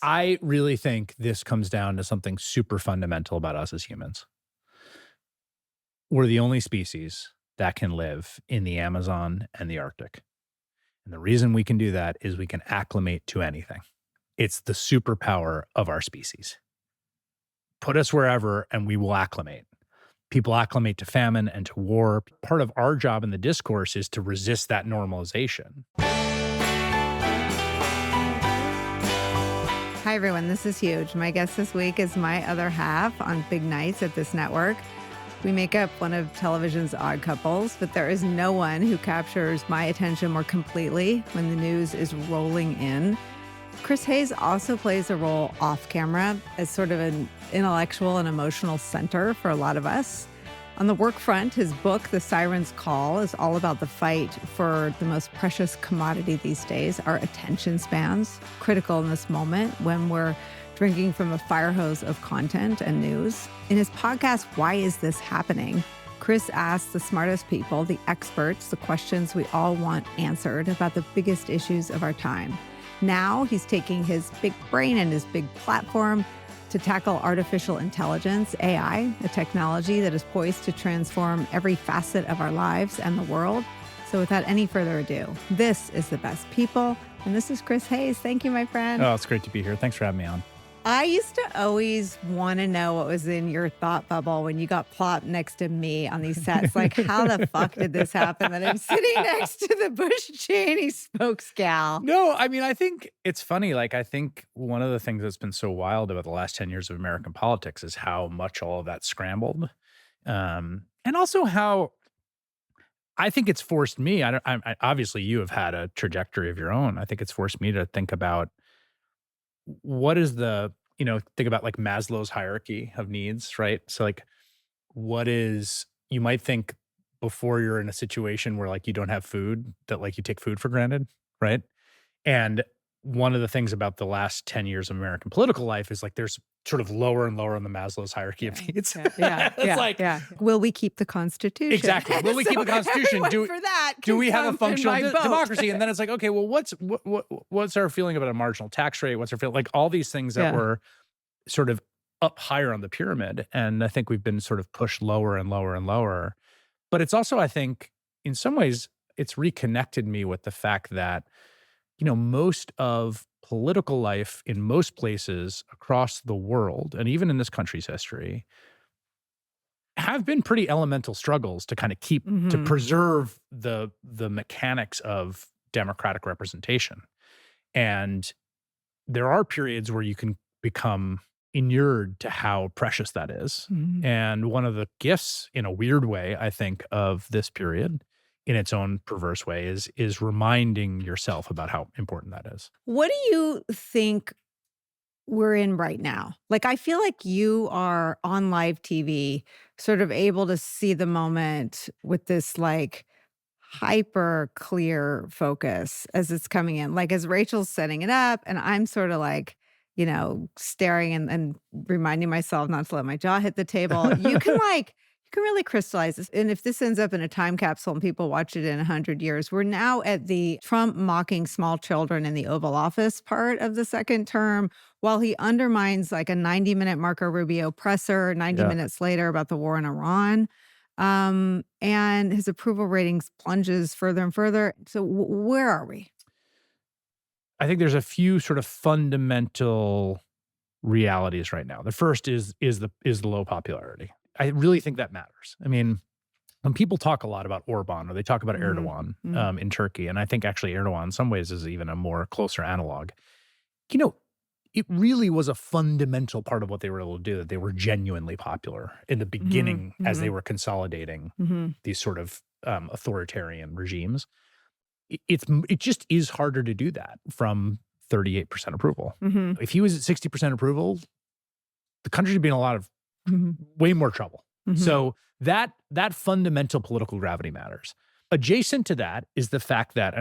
I really think this comes down to something super fundamental about us as humans. We're the only species that can live in the Amazon and the Arctic. And the reason we can do that is we can acclimate to anything. It's the superpower of our species. Put us wherever and we will acclimate. People acclimate to famine and to war. Part of our job in the discourse is to resist that normalization. Hi, everyone. This is Huge. My guest this week is my other half on Big Nights at this network. We make up one of television's odd couples, but there is no one who captures my attention more completely when the news is rolling in. Chris Hayes also plays a role off camera as sort of an intellectual and emotional center for a lot of us. On the work front, his book, The Siren's Call, is all about the fight for the most precious commodity these days, our attention spans, critical in this moment when we're drinking from a fire hose of content and news. In his podcast, Why Is This Happening?, Chris asks the smartest people, the experts, the questions we all want answered about the biggest issues of our time. Now he's taking his big brain and his big platform to tackle artificial intelligence, AI, a technology that is poised to transform every facet of our lives and the world. So without any further ado, this is The Best People, and this is Chris Hayes. Thank you, my friend. Oh, it's great to be here. Thanks for having me on. I used to always want to know what was in your thought bubble when you got plopped next to me on these sets. Like, how the fuck did this happen that I'm sitting next to the Bush Cheney spokesgal? No, I mean, I think it's funny. Like, I think one of the things that's been so wild about the last 10 years of American politics is how much all of that scrambled. And also how I think it's forced me, obviously you have had a trajectory of your own. I think it's forced me to think about what is think about like Maslow's hierarchy of needs, right? So like, you might think before you're in a situation where like you don't have food, that like you take food for granted, right? And one of the things about the last 10 years of American political life is like there's sort of lower and lower on the Maslow's hierarchy of needs. Will we keep the Constitution? Exactly. Will we keep the Constitution? Do we have a functional democracy? And then it's like, okay, well, what's our feeling about a marginal tax rate? What's our feeling? Like all these things that were sort of up higher on the pyramid. And I think we've been sort of pushed lower and lower and lower. But it's also, I think, in some ways, it's reconnected me with the fact that most of political life in most places across the world, and even in this country's history, have been pretty elemental struggles to kind of keep, to preserve the mechanics of democratic representation. And there are periods where you can become inured to how precious that is. And one of the gifts, in a weird way, I think, of this period, in its own perverse way, is reminding yourself about how important that is. What do you think we're in right now? Like, I feel like you are on live TV, sort of able to see the moment with this like hyper clear focus as it's coming in. Like as Rachel's setting it up and I'm sort of like, staring and reminding myself not to let my jaw hit the table. You can really crystallize this. And if this ends up in a time capsule and people watch it in 100 years, we're now at the Trump mocking small children in the Oval Office part of the second term, while he undermines like a 90-minute Marco Rubio presser 90 minutes later about the war in Iran. And his approval ratings plunges further and further. So where are we? I think there's a few sort of fundamental realities right now. The first is the low popularity. I really think that matters. I mean, when people talk a lot about Orban or they talk about Erdogan in Turkey, and I think actually Erdogan in some ways is even a more closer analog, it really was a fundamental part of what they were able to do, that they were genuinely popular in the beginning as they were consolidating these sort of authoritarian regimes. It just is harder to do that from 38% approval. If he was at 60% approval, the country would be in a lot of way more trouble. So that fundamental political gravity matters. Adjacent to that is the fact that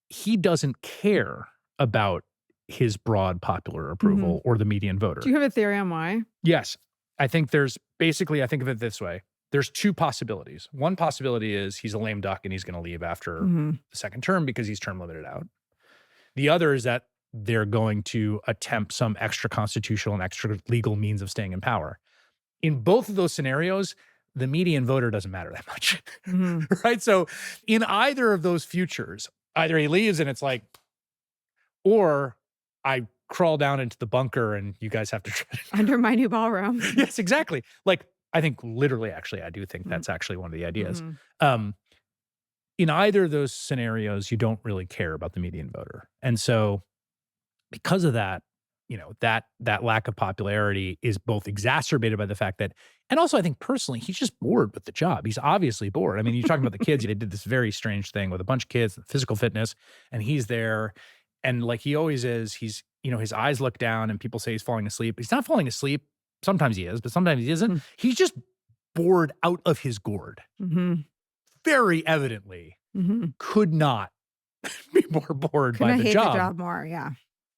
he doesn't care about his broad popular approval or the median voter. Do you have a theory on why? Yes. I think of it this way. There's two possibilities. One possibility is he's a lame duck and he's going to leave after the second term because he's term limited out. The other is that they're going to attempt some extra constitutional and extra legal means of staying in power. In both of those scenarios, the median voter doesn't matter that much, right? So in either of those futures, either he leaves and it's like, or I crawl down into the bunker and you guys have to try to under my new ballroom. Yes, exactly. Like, I think literally, actually, I do think that's actually one of the ideas. In either of those scenarios, you don't really care about the median voter. And so because of that, that lack of popularity is both exacerbated by the fact that, and also I think personally, he's just bored with the job. He's obviously bored. I mean, you're talking about the kids. They did this very strange thing with a bunch of kids, physical fitness, and he's there. And like he always is, he's, his eyes look down and people say he's falling asleep. He's not falling asleep. Sometimes he is, but sometimes he isn't. He's just bored out of his gourd. Very evidently could not be more bored by the job. The job more, yeah.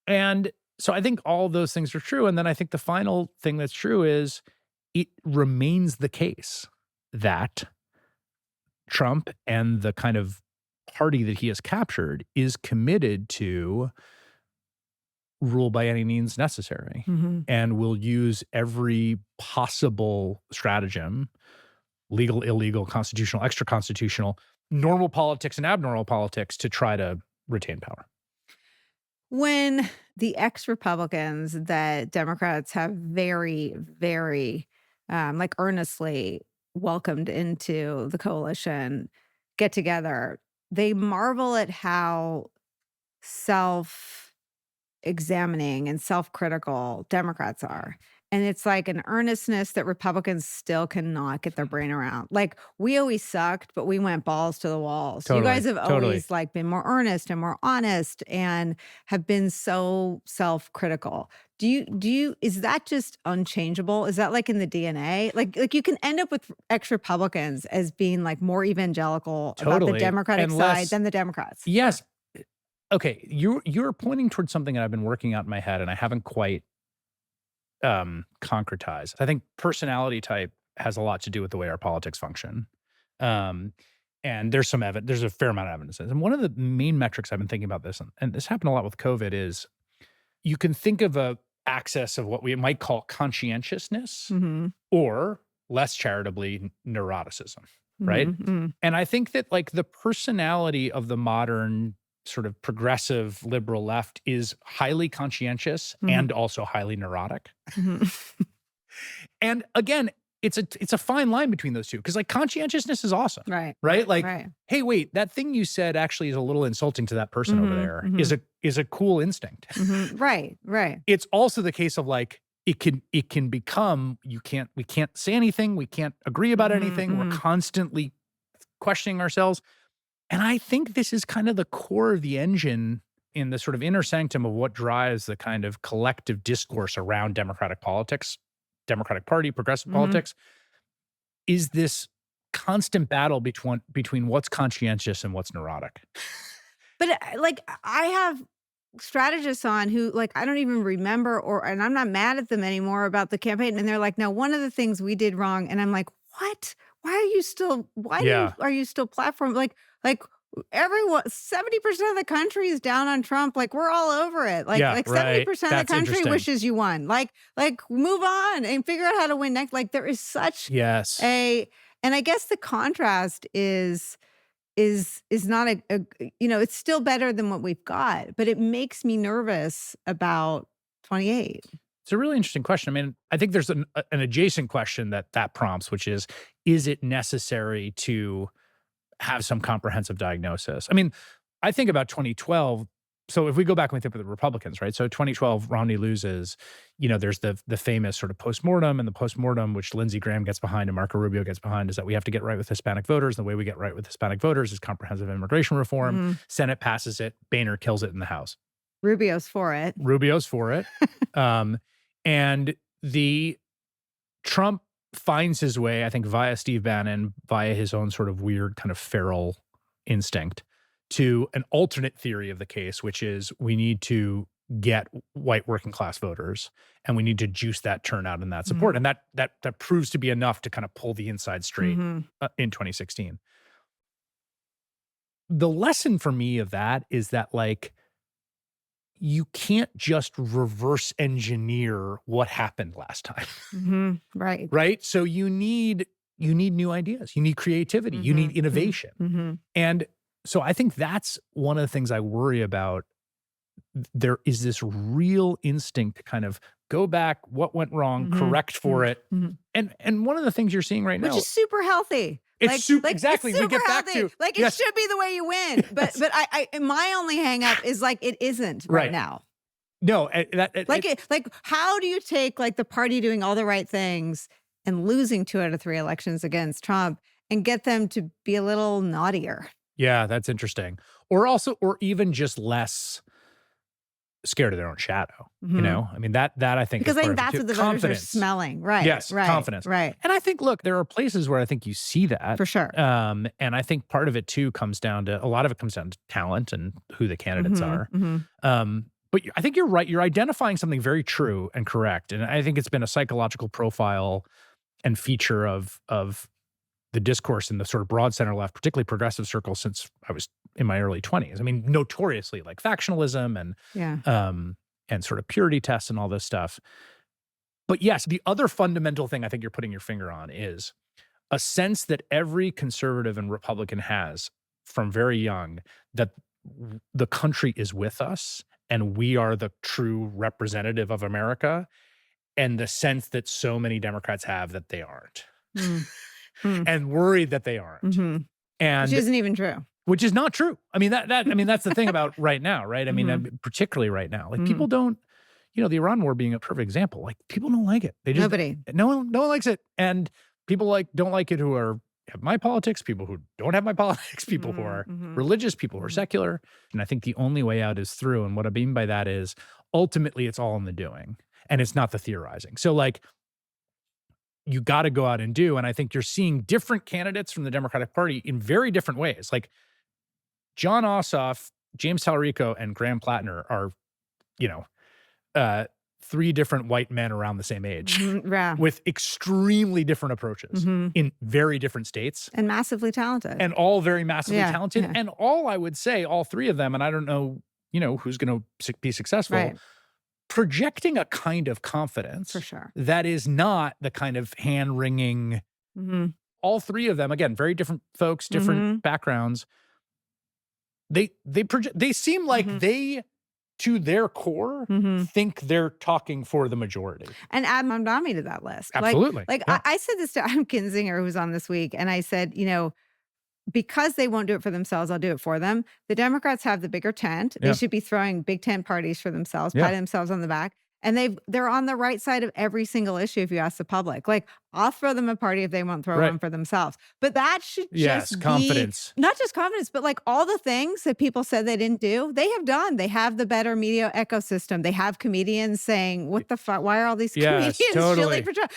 And so I think all those things are true. And then I think the final thing that's true is it remains the case that Trump and the kind of party that he has captured is committed to rule by any means necessary and will use every possible stratagem, legal, illegal, constitutional, extra constitutional, normal politics and abnormal politics to try to retain power. When the ex-Republicans that Democrats have very, very earnestly welcomed into the coalition get together, they marvel at how self-examining and self-critical Democrats are. And it's like an earnestness that Republicans still cannot get their brain around. Like, we always sucked, but we went balls to the walls. Totally, you guys have always been more earnest and more honest and have been so self-critical. Do you, is that just unchangeable? Is that like in the DNA? Like you can end up with ex-Republicans as being like more evangelical about the Democratic side than the Democrats. Yes. Okay. You're pointing towards something that I've been working out in my head and I haven't quite concretized. I think personality type has a lot to do with the way our politics function. And there's a fair amount of evidence. And one of the main metrics I've been thinking about this, and this happened a lot with COVID, is you can think of a axis of what we might call conscientiousness or less charitably neuroticism, right? And I think that like the personality of the modern sort of progressive liberal left is highly conscientious and also highly neurotic. And again, it's a fine line between those two because like conscientiousness is awesome. Right? Like, hey, wait, that thing you said actually is a little insulting to that person over there is a cool instinct. Right. It's also the case of like it can become we can't say anything, we can't agree about anything. We're constantly questioning ourselves. And I think this is kind of the core of the engine in the sort of inner sanctum of what drives the kind of collective discourse around democratic politics, Democratic Party, progressive politics, is this constant battle between what's conscientious and what's neurotic. But like I have strategists on who like I don't even remember and I'm not mad at them anymore about the campaign. And they're like, no, one of the things we did wrong. And I'm like, what? Why are you still are you still platform? Like everyone, 70% of the country is down on Trump. Like we're all over it. Like 70% of the country wishes you won. Like move on and figure out how to win next. Like there is such and I guess the contrast is not it's still better than what we've got, but it makes me nervous about 28. It's a really interesting question. I mean, I think there's an adjacent question that prompts, which is it necessary to have some comprehensive diagnosis? I mean, I think about 2012. So if we go back and we think of the Republicans, right? So 2012, Romney loses, there's the famous sort of postmortem, and the postmortem, which Lindsey Graham gets behind and Marco Rubio gets behind, is that we have to get right with Hispanic voters. And the way we get right with Hispanic voters is comprehensive immigration reform. Senate passes it. Boehner kills it in the House. Rubio's for it. And the Trump finds his way, I think, via Steve Bannon, via his own sort of weird kind of feral instinct, to an alternate theory of the case, which is we need to get white working class voters and we need to juice that turnout and that support. And that proves to be enough to kind of pull the inside straight in 2016. The lesson for me of that is that like, you can't just reverse engineer what happened last time. Right. Right? So you need new ideas. You need creativity. You need innovation. And so I think that's one of the things I worry about. There is this real instinct to kind of go back, what went wrong, correct for it. And one of the things you're seeing right now, which is super healthy. It's super, exactly. It's super we get back healthy. to it should be the way you win. But I my only hang up is it isn't right now. No, how do you take the party doing all the right things and losing 2 out of 3 elections against Trump and get them to be a little naughtier? Yeah, that's interesting. Or even just less scared of their own shadow. You know, I mean, that I think because is I think that's what the voters are smelling. Right. Yes. Right, confidence. Right. And I think, look, there are places where I think you see that for sure. And I think part of it too comes down to, a lot of it comes down to talent and who the candidates are. But I think you're right. You're identifying something very true and correct. And I think it's been a psychological profile and feature of the discourse in the sort of broad center left, particularly progressive circles, since I was in my early 20s. I mean, notoriously factionalism and sort of purity tests and all this stuff. But yes, the other fundamental thing I think you're putting your finger on is a sense that every conservative and Republican has from very young, that the country is with us and we are the true representative of America, and the sense that so many Democrats have that they aren't. And worried that they aren't. And which isn't even true. Which is not true. I mean, that's the thing about right now, right? I mean, particularly right now. People don't, the Iran war being a perfect example. People don't like it. They just no one likes it. And people don't like it who have my politics, people who don't have my politics, people who are religious, people who are secular. And I think the only way out is through. And what I mean by that is ultimately it's all in the doing and it's not the theorizing. So you got to go out and do. And I think you're seeing different candidates from the Democratic Party in very different ways. John Ossoff, James Talarico, and Graham Plattner are, 3 different white men around the same age with extremely different approaches in very different states. And massively talented. And all very massively talented. And I would say, all 3 of them, and I don't know, who's going to be successful, projecting a kind of confidence for sure that is not the kind of hand-wringing. All 3 of them, again, very different folks, different backgrounds. They seem like they, to their core, think they're talking for the majority. And add Mamdani to that list. Absolutely. I said this to Adam Kinzinger, who was on this week, and I said, because they won't do it for themselves, I'll do it for them. The Democrats have the bigger tent. They should be throwing big tent parties for themselves, patting themselves on the back. And they're on the right side of every single issue if you ask the public. I'll throw them a party if they won't throw one for themselves. But that should just confidence. Be, not just confidence, but all the things that people said they didn't do, they have done. They have the better media ecosystem. They have comedians saying, what the fuck? Why are all these comedians shilling for Trump?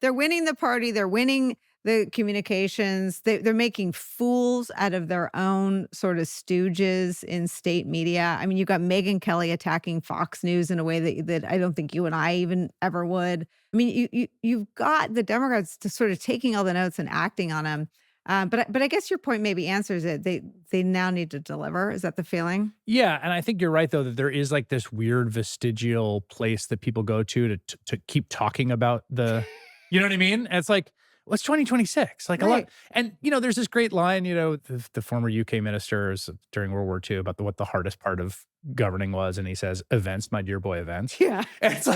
They're winning the party. They're winning the communications. They're making fools out of their own sort of stooges in state media. I mean, you've got Megyn Kelly attacking Fox News in a way that I don't think you and I even ever would. I mean, you've got the Democrats to sort of taking all the notes and acting on them. But I guess your point maybe answers it. They now need to deliver. Is that the feeling? Yeah, and I think you're right though that there is this weird vestigial place that people go to keep talking about the, you know what I mean? And it's what's 2026? A lot. And, there's this great line, the former UK minister during World War II about what the hardest part of governing was. And he says, events, my dear boy, events. Yeah. And it's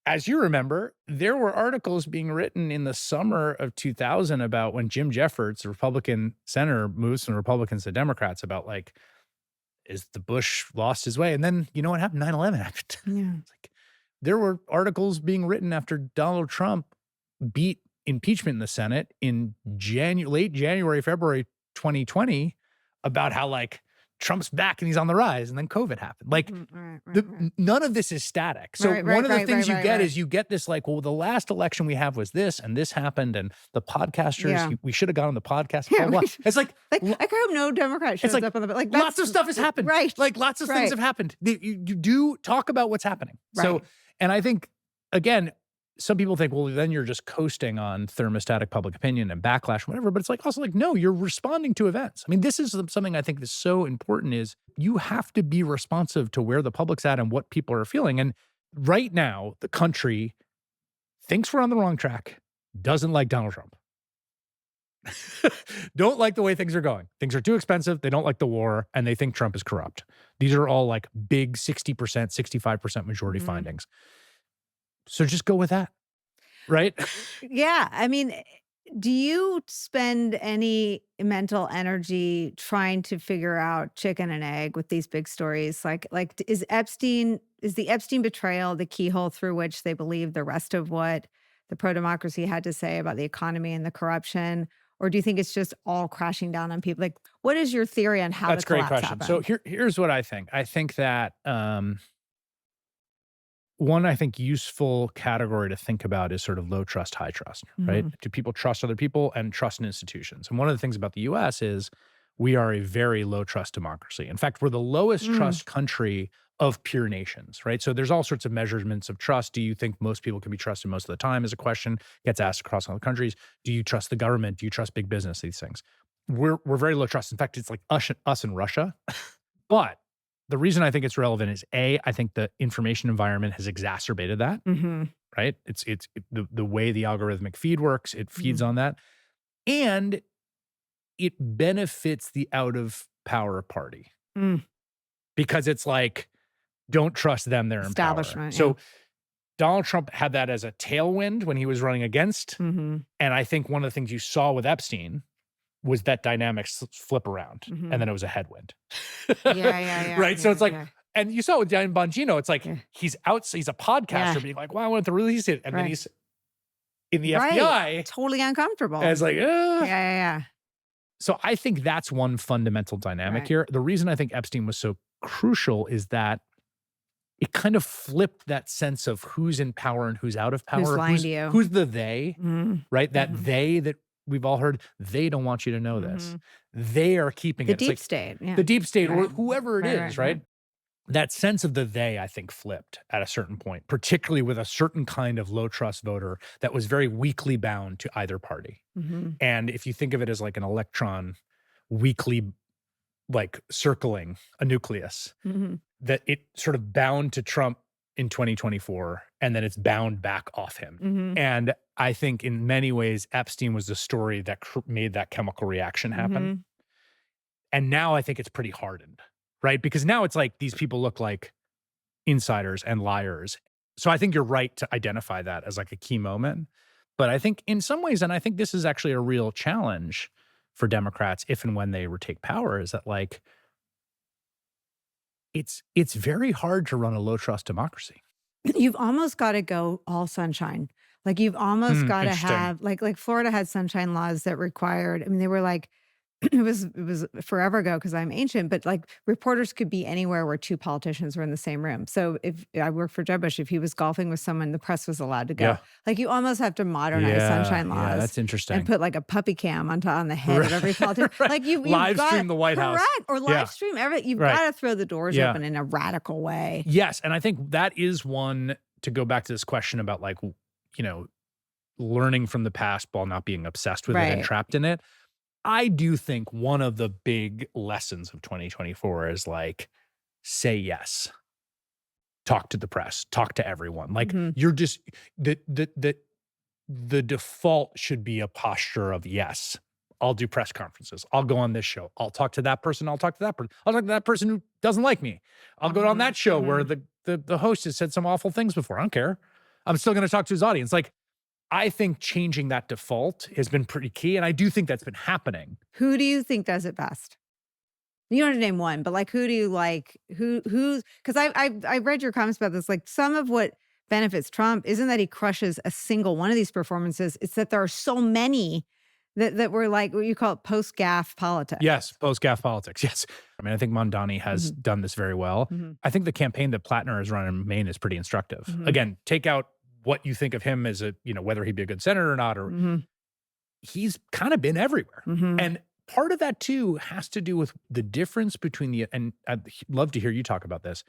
as you remember, there were articles being written in the summer of 2000 about when Jim Jeffords, the Republican senator, moves from Republicans to Democrats about is the Bush lost his way? And then, what happened? 9/11 happened. Yeah. There were articles being written after Donald Trump beat impeachment in the Senate in late January, February 2020 about how Trump's back and he's on the rise, and then COVID happened. None of this is static. So one of the things you get is you get this the last election we have was this and this happened, and the podcasters, we should have gone on the podcast. It's I hope no Democrat shows up on the lots of stuff has happened. Right. Lots of things have happened. You do talk about what's happening. So, and I think again, some people think, well, then you're just coasting on thermostatic public opinion and backlash, whatever. But it's like also like, no, you're responding to events. I mean, this is something I think that's so important is you have to be responsive to where the public's at and what people are feeling. And right now, the country thinks we're on the wrong track, doesn't like Donald Trump. Don't like the way things are going. Things are too expensive. They don't like the war, and they think Trump is corrupt. These are all like big 60%, 65% majority findings. So just go with that, right? Yeah. I mean, do you spend any mental energy trying to figure out chicken and egg with these big stories? Like is the Epstein betrayal the keyhole through which they believe the rest of what the pro-democracy had to say about the economy and the corruption? Or do you think it's just all crashing down on people? Like, what is your theory on how the collapse happened? So here's what I think. I think that one, I think, useful category to think about is sort of low trust, high trust, right? Do people trust other people and trust in institutions? And one of the things about the US is we are a very low trust democracy. In fact, we're the lowest trust country of peer nations, right? So there's all sorts of measurements of trust. Do you think most people can be trusted most of the time is a question, gets asked across all the countries. Do you trust the government? Do you trust big business? These things. We're very low trust. In fact, it's like us and Russia. But the reason I think it's relevant is I think the information environment has exacerbated that, right? It's the way the algorithmic feed works, it feeds on that. And it benefits the out of power party because it's like, don't trust them, they're in power. So Donald Trump had that as a tailwind when he was running against. And I think one of the things you saw with Epstein was that dynamics flip around and then it was a headwind. Right? So it's like, and you saw it with Dan Bongino, it's like he's a podcaster being like, well, I want to release it. And then he's in the FBI. Totally uncomfortable. And it's like, yeah. So I think that's one fundamental dynamic here. The reason I think Epstein was so crucial is that it kind of flipped that sense of who's in power and who's out of power. Who's lying to you. Who's the they, right? That they that we've all heard, they don't want you to know this. They are keeping the it. Deep state. Yeah. The deep state or whoever it is, right? That sense of the they, I think, flipped at a certain point, particularly with a certain kind of low trust voter that was very weakly bound to either party. And if you think of it as like an electron weakly like circling a nucleus, that it sort of bound to Trump in 2024, and then it's bound back off him. And I think in many ways, Epstein was the story that made that chemical reaction happen. And now I think it's pretty hardened, right? Because now it's like these people look like insiders and liars. So I think you're right to identify that as like a key moment. But I think in some ways, and I think this is actually a real challenge for Democrats if and when they retake power, is that like, it's very hard to run a low trust democracy. You've almost got to go all sunshine. Like you've almost got to have like Florida had sunshine laws that required, I mean, they were like, it was forever ago because I'm ancient, but like reporters could be anywhere where two politicians were in the same room. So if I worked for Jeb Bush, if he was golfing with someone, the press was allowed to go. Like you almost have to modernize sunshine laws. Yeah, that's interesting. And put like a puppy cam on the head of every politician. Like you've live stream the White House. Correct. Or live stream everything. You've got to throw the doors open in a radical way. Yes. And I think that is one, to go back to this question about like, you know, learning from the past while not being obsessed with it and trapped in it. I do think one of the big lessons of 2024 is like, say yes, talk to the press, talk to everyone. Like you're just, the default should be a posture of yes, I'll do press conferences. I'll go on this show. I'll talk to that person. I'll talk to that person. I'll talk to that person who doesn't like me. I'll go on that show where the host has said some awful things before. I don't care. I'm still going to talk to his audience. Like, I think changing that default has been pretty key. And I do think that's been happening. Who do you think does it best? You don't have to name one, but like, who do you like? Who's, because I read your comments about this. Like some of what benefits Trump isn't that he crushes a single one of these performances. It's that there are so many that were like what you call it post-gaffe politics. Yes, post-gaffe politics. Yes. I mean, I think Mondani has done this very well. I think the campaign that Plattner has run in Maine is pretty instructive. Again, take out what you think of him as a, you know, whether he'd be a good senator or not, or he's kind of been everywhere. And part of that too has to do with the difference between and I'd love to hear you talk about this,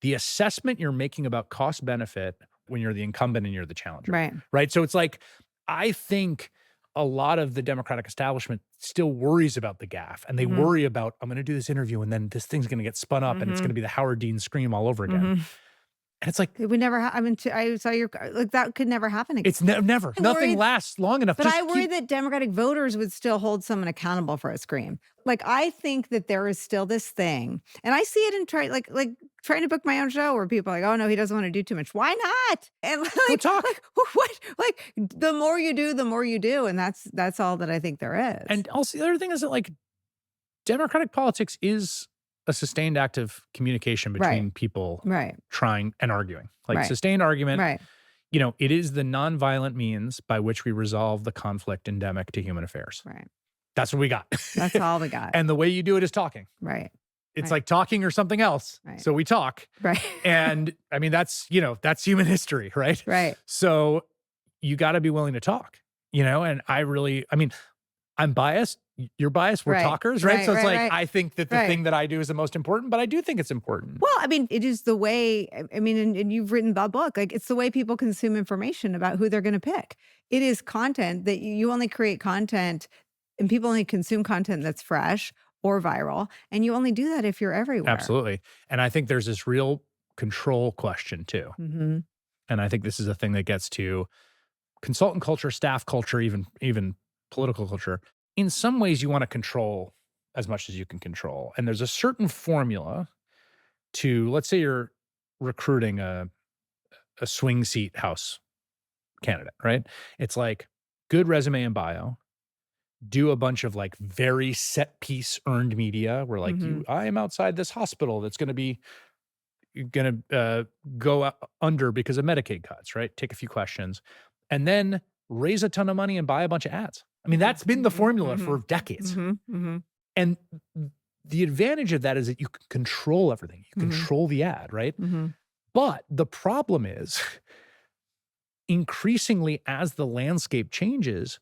the assessment you're making about cost benefit when you're the incumbent and you're the challenger. Right. Right. So it's like, I think a lot of the Democratic establishment still worries about the gaffe, and they worry about, I'm going to do this interview and then this thing's going to get spun up and it's going to be the Howard Dean scream all over again. And it's like, it would never I saw your, like, that could never happen again. It's never. Nothing lasts long enough. But I worry that Democratic voters would still hold someone accountable for a scream. Like, I think that there is still this thing, and I see it in trying to book my own show where people are like, oh no, he doesn't want to do too much. Why not? And Go talk. What? Like, the more you do, the more you do. And that's all that I think there is. And also the other thing is that, like, Democratic politics is a sustained act of communication between people trying and arguing. Like, sustained argument. Right. You know, it is the nonviolent means by which we resolve the conflict endemic to human affairs. Right. That's what we got. That's all we got. And the way you do it is talking. Right. It's like talking or something else. Right. So we talk. Right. And I mean, that's human history, right? Right. So you got to be willing to talk, and I'm biased. You're biased. We're talkers, right? So it's I think that the thing that I do is the most important, but I do think it's important. Well, I mean, it is the way, and you've written the book, like, it's the way people consume information about who they're going to pick. It is content that you only create content, and people only consume content that's fresh or viral. And you only do that if you're everywhere. Absolutely. And I think there's this real control question too. Mm-hmm. And I think this is a thing that gets to consultant culture, staff culture, even political culture. In some ways, you want to control as much as you can control. And there's a certain formula to, let's say you're recruiting a swing seat House candidate, right? It's like, good resume and bio, do a bunch of like very set piece earned media where like, I am outside this hospital that's going to go under because of Medicaid cuts, right? Take a few questions and then raise a ton of money and buy a bunch of ads. I mean, that's been the formula for decades. And the advantage of that is that you can control everything. You control the ad, right? But the problem is, increasingly as the landscape changes,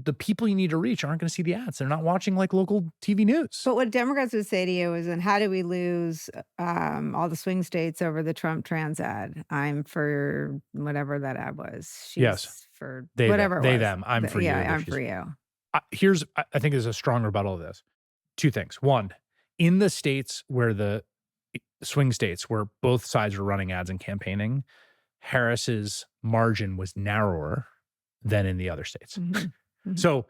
the people you need to reach aren't going to see the ads. They're not watching like local TV news. But what Democrats would say to you is, and how do we lose all the swing states over the Trump trans ad? I'm for whatever that ad was. She's for whatever it was. They, them. I'm for you. Yeah, I'm for you. I think there's a strong rebuttal of this. Two things. One, in the states where the swing states where both sides were running ads and campaigning, Harris's margin was narrower than in the other states. So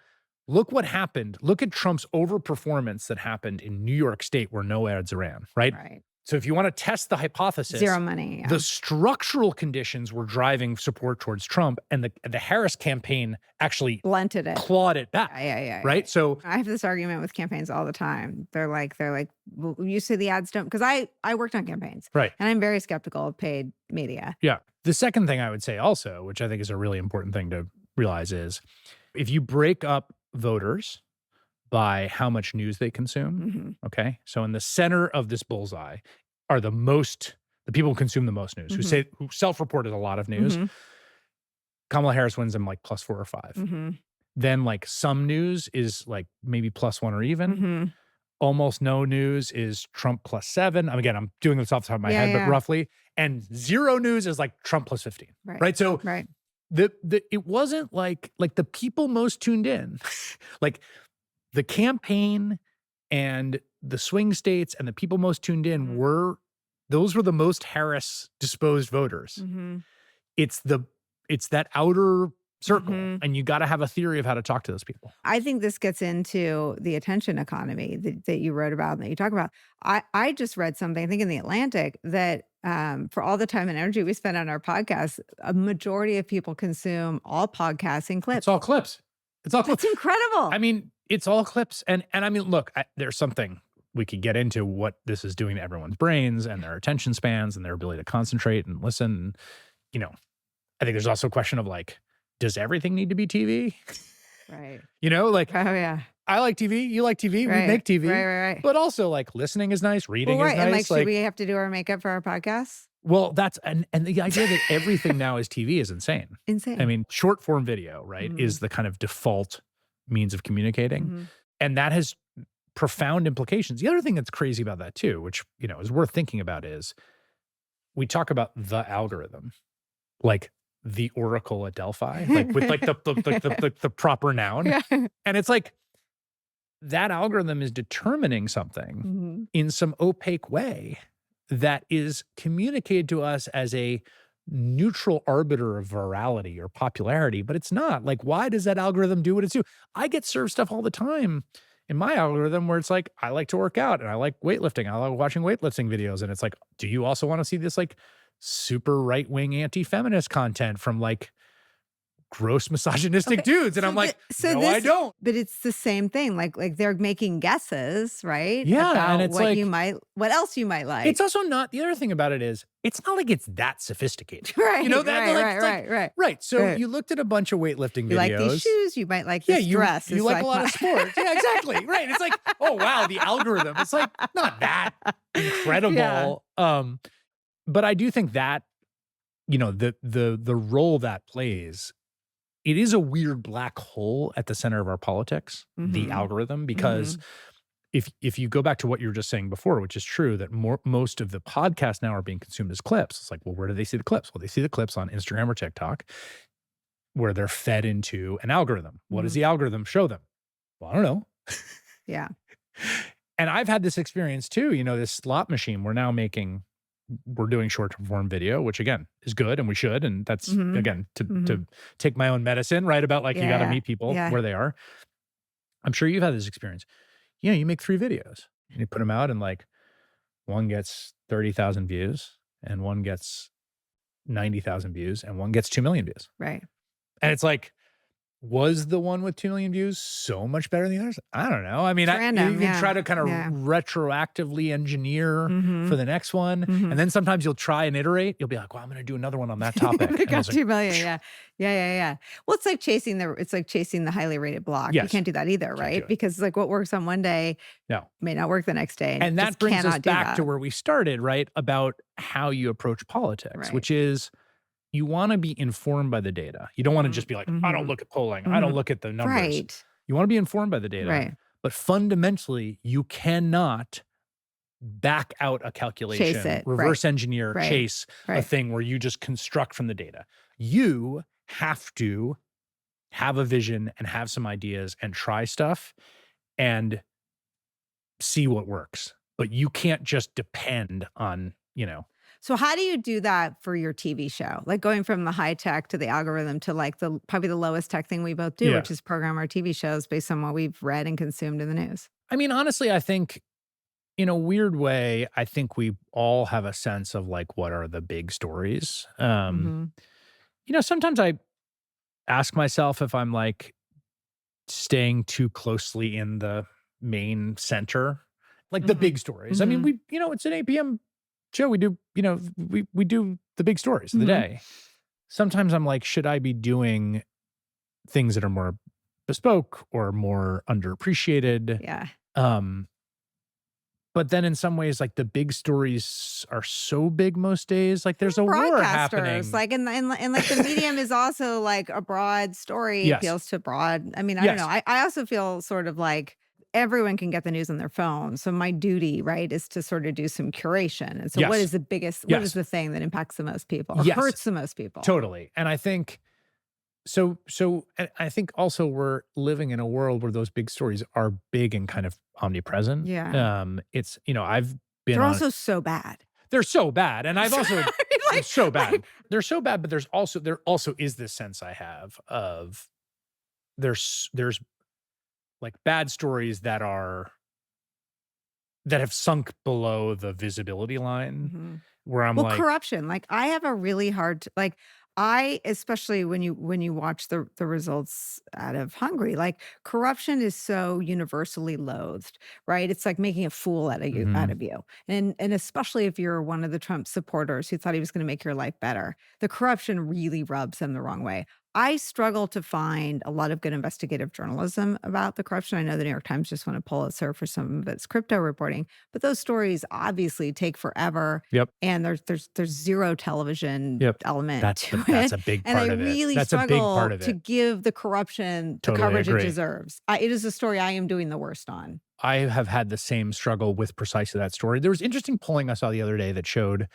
look what happened. Look at Trump's overperformance that happened in New York State where no ads ran, right? Right. So if you want to test the hypothesis, zero money. Yeah. The structural conditions were driving support towards Trump, and the Harris campaign actually blunted it, clawed it back. Yeah. Right. So I have this argument with campaigns all the time. They're like, well, you say the ads don't, because I worked on campaigns, right? And I'm very skeptical of paid media. Yeah. The second thing I would say also, which I think is a really important thing to realize, is if you break up voters by how much news they consume, okay? So in the center of this bullseye are the people who consume the most news, who self-report as a lot of news. Kamala Harris wins them like +4 or 5. Then like some news is like maybe +1 or even. Almost no news is Trump +7. Again, I'm doing this off the top of my head, but roughly. And zero news is like Trump +15, right? So it wasn't like the people most tuned in, like the campaign and the swing states and the people most tuned in those were the most Harris disposed voters. It's that outer circle, and you got to have a theory of how to talk to those people. I think this gets into the attention economy that you wrote about and that you talk about. I just read something, I think in The Atlantic, that for all the time and energy we spend on our podcasts, a majority of people consume all podcasts in clips. It's all clips. That's incredible. I mean, it's all clips. And I mean, look, there's something we could get into what this is doing to everyone's brains and their attention spans and their ability to concentrate and listen. And, I think there's also a question of like, does everything need to be TV? Right. Like, oh yeah. I like TV. You like TV. Right. We make TV. Right. But also like listening is nice. Reading is nice. And like, should we have to do our makeup for our podcasts? Well, that's, and the idea that everything now is TV is insane. Insane. I mean, short form video, right, is the kind of default means of communicating. And that has profound implications. The other thing that's crazy about that too, which, is worth thinking about, is we talk about the algorithm. like the oracle at Delphi, like with like the proper noun. Yeah. And it's like that algorithm is determining something in some opaque way that is communicated to us as a neutral arbiter of virality or popularity, but it's not. Like, why does that algorithm do what it's do? I get served stuff all the time in my algorithm where it's like, I like to work out and I like weightlifting. I like watching weightlifting videos. And it's like, do you also want to see this like super right-wing anti-feminist content from like gross misogynistic dudes? And I'm like, no, I don't. But it's the same thing. Like they're making guesses, right? Yeah. About and it's what like, what else you might like. it's also not, the other thing about it is, it's not like it's that sophisticated. Right. You know, that right. Right. So you looked at a bunch of weightlifting videos. You like these shoes, you might like this dress. You like a lot of sports. Yeah, exactly. Right. It's like, oh wow, the algorithm. It's like not that incredible. Yeah. But I do think that, you know, the role that plays, it is a weird black hole at the center of our politics, the algorithm, because if you go back to what you were just saying before, which is true, that most of the podcasts now are being consumed as clips. It's like, well, where do they see the clips? Well, they see the clips on Instagram or TikTok, where they're fed into an algorithm. What does the algorithm show them? Well, I don't know. Yeah. And I've had this experience too. You know, this slot machine we're doing short form video, which again is good and we should. And that's again, to take my own medicine, right? About like, you got to meet people where they are. I'm sure you've had this experience. You know, you make 3 videos and you put them out and like one gets 30,000 views and one gets 90,000 views and one gets 2 million views. Right. And it's like, was the one with 2 million views so much better than the others? I don't know. I mean, you can try to kind of retroactively engineer for the next one. And then sometimes you'll try and iterate. You'll be like, well, I'm going to do another one on that topic. I got 2 million. Yeah. Well, it's like chasing the highly rated block. Yes. You can't do that either, right? Because like what works on one day may not work the next day. And that brings us back to where we started, right? About how you approach politics, which is, you want to be informed by the data. You don't want to just be like, I don't look at polling. I don't look at the numbers. Right. You want to be informed by the data. Right. But fundamentally, you cannot back out a calculation, Chase it. reverse engineer, chase a thing where you just construct from the data. You have to have a vision and have some ideas and try stuff and see what works. But you can't just depend on, you know. So how do you do that for your TV show? Like going from the high tech to the algorithm to like probably the lowest tech thing we both do, which is program our TV shows based on what we've read and consumed in the news. I mean, honestly, I think in a weird way, I think we all have a sense of like, what are the big stories? You know, sometimes I ask myself if I'm like staying too closely in the main center, like the big stories. I mean, it's an 8 p.m. show. We do, we do the big stories of the day. Sometimes I'm like, should I be doing things that are more bespoke or more underappreciated? Yeah. But then in some ways, like the big stories are so big most days. Like there's a war happening. Like and like the medium is also like a broad story. Appeals to broad. I mean, I don't know. I also feel sort of like everyone can get the news on their phone. So my duty, right, is to sort of do some curation. And so what is the biggest, what is the thing that impacts the most people or hurts the most people? Totally. And I think, so I think also we're living in a world where those big stories are big and kind of omnipresent. Yeah. It's, I've been They're also so bad. They're so bad. And I've also, they're so bad. They're so bad, but there also is this sense I have of there's like bad stories that have sunk below the visibility line where I'm like, corruption. Like I have a really hard, especially when you watch the results out of Hungary, like corruption is so universally loathed, right? It's like making a fool out of you, And especially if you're one of the Trump supporters who thought he was going to make your life better, the corruption really rubs them the wrong way. I struggle to find a lot of good investigative journalism about the corruption. I know the New York Times just won a Pulitzer for some of its crypto reporting, but those stories obviously take forever. And there's zero television element to it. That's a big part of it. And I really struggle to give the corruption the coverage it deserves. It is a story I am doing the worst on. I have had the same struggle with precisely that story. There was interesting polling I saw the other day that showed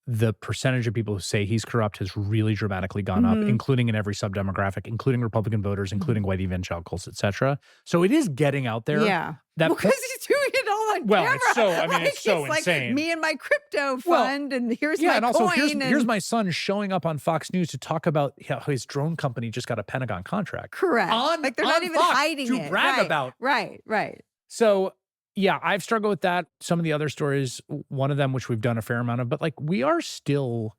the percentage of people who say he's corrupt has really dramatically gone up, including in every subdemographic, including Republican voters, including white evangelicals, et cetera. So it is getting out there. Yeah. Because he's doing it all on camera. It's so insane. Like, me and my crypto fund, and here's my and also coin. Here's my son showing up on Fox News to talk about how his drone company just got a Pentagon contract. Correct. Like they're not even Fox hiding to it. brag about. Right. So yeah, I've struggled with that. Some of the other stories, one of them, which we've done a fair amount of, but like we are still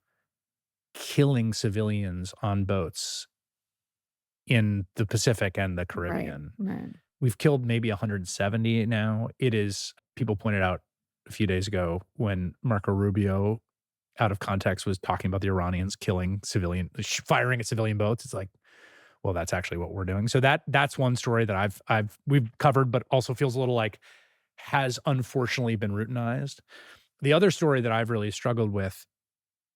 killing civilians on boats in the Pacific and the Caribbean. Right. We've killed maybe 170 now. It is, people pointed out a few days ago when Marco Rubio, out of context, was talking about the Iranians firing at civilian boats. It's like, well, that's actually what we're doing. So that's one story that we've covered, but also feels a little like has unfortunately been routinized. The other story that I've really struggled with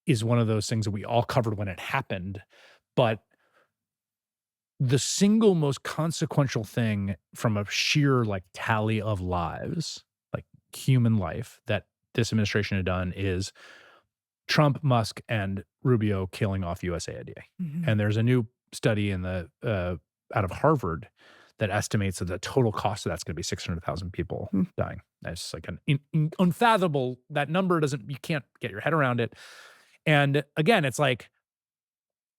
is one of those things that we all covered when it happened, but the single most consequential thing from a sheer like tally of lives, like human life, that this administration had done is Trump, Musk, and Rubio killing off USAID. And there's a new study in the out of Harvard that estimates that the total cost of that's going to be 600,000 people dying. That's like an unfathomable, that number you can't get your head around it. And again, it's like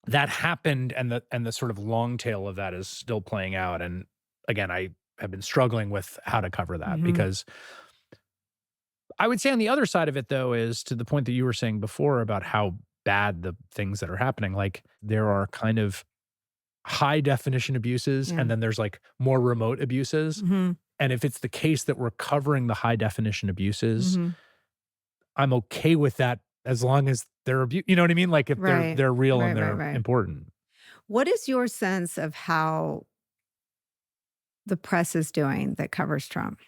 that happened, and the sort of long tail of that is still playing out. And again, I have been struggling with how to cover that because I would say on the other side of it, though, is to the point that you were saying before about how bad the things that are happening. Like there are kind of high definition abuses, and then there's like more remote abuses. And if it's the case that we're covering the high definition abuses, I'm okay with that as long as they're you know what I mean? Like if they're real and they're important. What is your sense of how the press is doing that covers Trump?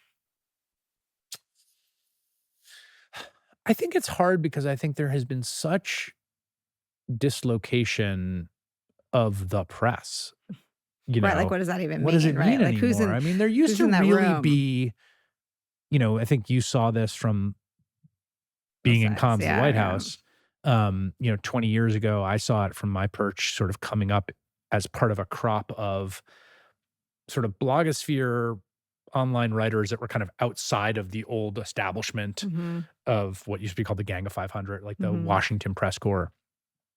I think it's hard because I think there has been such dislocation of the press. You know, like what does that even mean? What does it mean Like anymore? I mean, there used to really be, I think you saw this from being in comms at the White House. 20 years ago, I saw it from my perch sort of coming up as part of a crop of sort of blogosphere online writers that were kind of outside of the old establishment of what used to be called the Gang of 500, like the Washington Press Corps.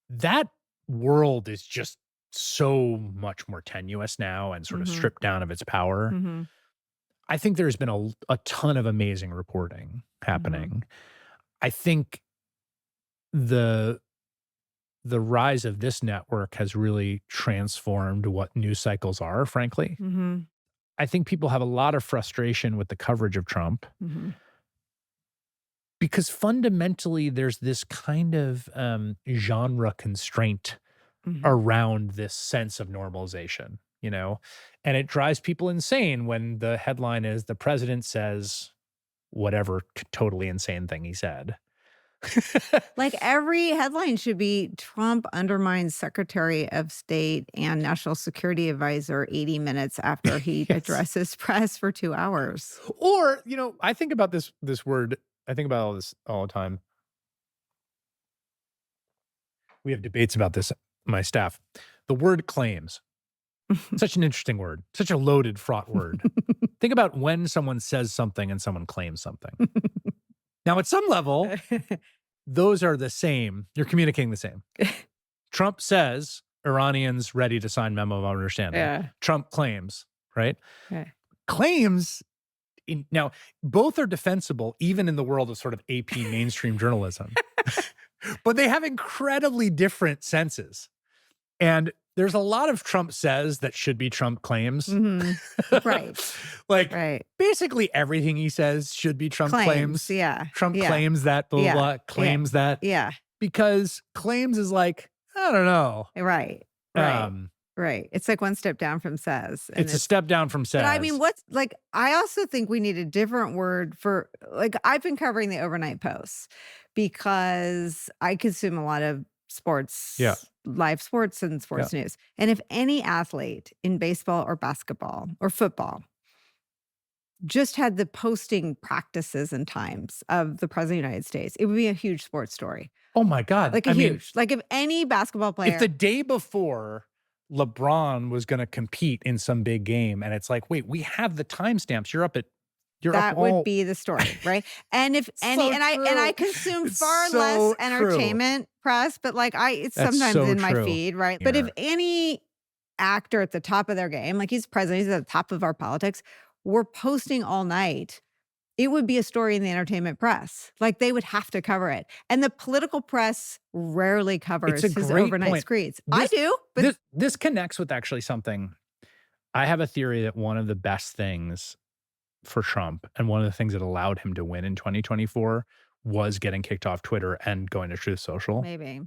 That world is just so much more tenuous now and sort of stripped down of its power. I think there's been a ton of amazing reporting happening. I think the rise of this network has really transformed what news cycles are, frankly. I think people have a lot of frustration with the coverage of Trump because fundamentally there's this kind of genre constraint around this sense of normalization, and it drives people insane when the headline is the president says whatever totally insane thing he said. Like every headline should be Trump undermines Secretary of State and National Security Advisor 80 minutes after he addresses press for 2 hours. Or, I think about this word, I think about all this all the time. We have debates about this, my staff. The word claims. Such an interesting word, such a loaded, fraught word. Think about when someone says something and someone claims something. Now, at some level, those are the same. You're communicating the same. Trump says Iranians ready to sign memo of understanding. Yeah. Trump claims, right? Okay. Claims, now, both are defensible, even in the world of sort of AP mainstream journalism. But they have incredibly different senses. And there's a lot of Trump says that should be Trump claims. Right. Basically everything he says should be Trump claims. Yeah. Trump claims that, blah, blah, claims that. Yeah. Because claims is like, I don't know. Right. It's like one step down from says. It's a step down from says. But I mean, I also think we need a different word for, I've been covering the overnight posts because I consume a lot of sports, live sports and sports news. And if any athlete in baseball or basketball or football just had the posting practices and times of the president of the United States, it would be a huge sports story. Oh my God. Like huge. Like if any basketball player. If the day before LeBron was going to compete in some big game and it's like, wait, we have the timestamps. That would be the story, right? And if any, and I consume far less entertainment press, but like it's sometimes in my feed, right? But if any actor at the top of their game, like he's president, he's at the top of our politics, we're posting all night, it would be a story in the entertainment press. Like they would have to cover it. And the political press rarely covers his overnight screeds. I do. But this connects with actually something. I have a theory that one of the best things for Trump and one of the things that allowed him to win in 2024 was getting kicked off Twitter and going to Truth Social. Maybe.